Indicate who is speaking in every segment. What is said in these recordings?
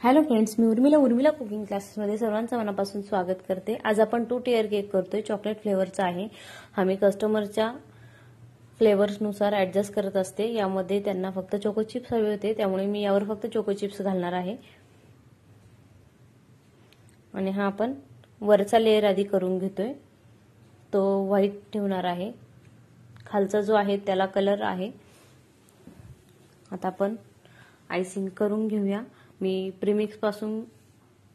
Speaker 1: Hello friends, मी Urmila cooking क्लासेसमध्ये सर्वांचं मनापासून स्वागत करते। आज आपण 2 टियर केक करतोय। चॉकलेट फ्लेवरचा आहे। आम्ही कस्टमरच्या फ्लेवर्सनुसार ऍडजस्ट करत असते। यामध्ये त्यांना फक्त चोको चिप्स हवे होते, त्यामुळे मी यावर फक्त चोको चिप्स घालणार आहे। आणि हा आपण वरचा लेयर आधी करून घेतोय, तो व्हाईट ठेवणार आहे। खालचा जो आहे त्याला कलर आहे। आता आपण आयसिंग करून घेऊया। मी प्रीमिक्स पासून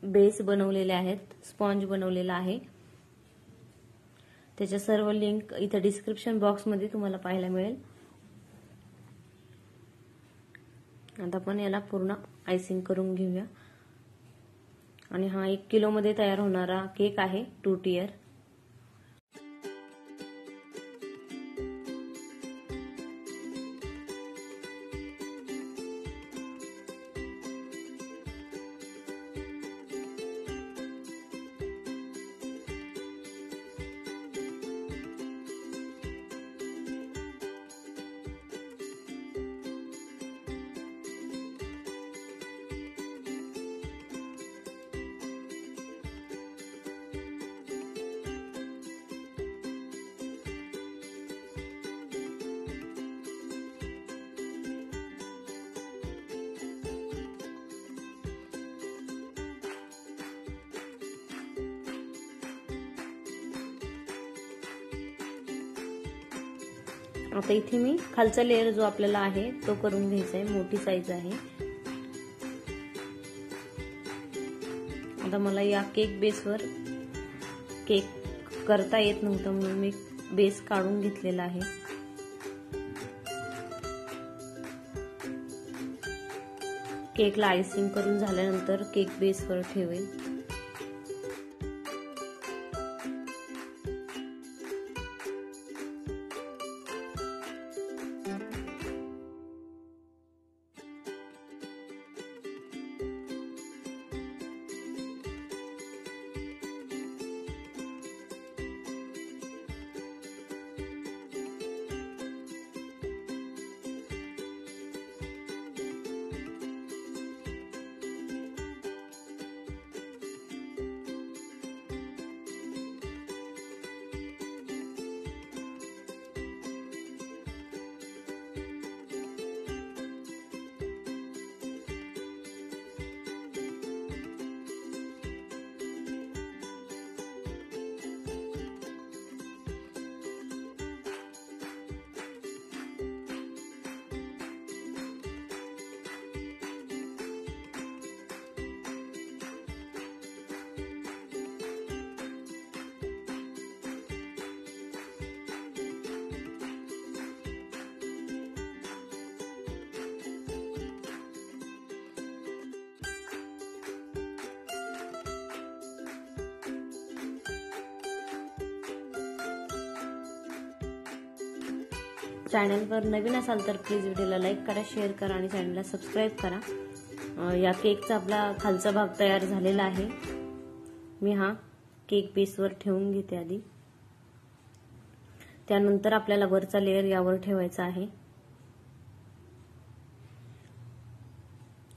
Speaker 1: बेस बनवलेले आहेत, स्पॉन्ज बनवलेला आहे। त्याच्या सर्व लिंक इथे डिस्क्रिप्शन बॉक्स मध्ये तुम्हाला पाहायला मिळेल। आता आपण याला पूर्ण आयसिंग करून घेऊया। आणि हा 1 किलो मध्ये तयार होणारा केक आहे 2 टियर। आता इथे मी खालचा लेयर जो आपल्याला आहे तो करून घ्यायचा आहे। मोठी साईज आहे। आता मला या केक बेसवर केक करता येत नव्हता, म्हणून मी बेस काढून घेतलेला आहे। केकला आयसिंग करून झाल्यानंतर केक बेसवर ठेवेल। चॅनलवर नवीन असाल तर प्लीज व्हिडिओला लाईक करा, शेअर करा आणि चॅनलला सबस्क्राईब करा। या केकचा आपला खालचा भाग तयार झालेला आहे। मी हा केक बेसवर ठेवून घेते आधी, त्यानंतर आपल्याला वरचा लेयर यावर ठेवायचा आहे।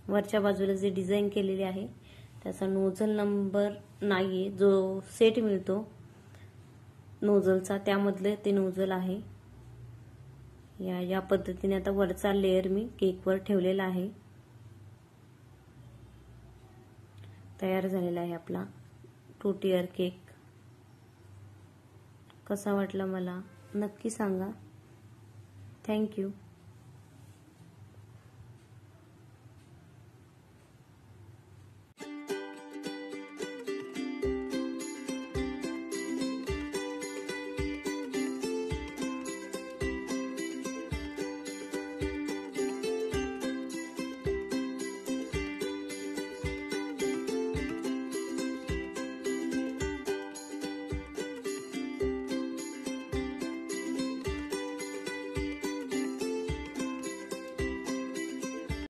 Speaker 1: वरच्या बाजूला जे डिझाईन केलेली आहे त्याचा नोझल नंबर नाहीये, जो सेट मिळतो नोझलचा त्यामधले ते नोझल आहे। या पद्धतीने आता वरचा लेयर मी केकवर ठेवलेला आहे। तयार झालेला आहे आपला 2 टियर केक। कसा वाटला मला नक्की सांगा। थँक्यू।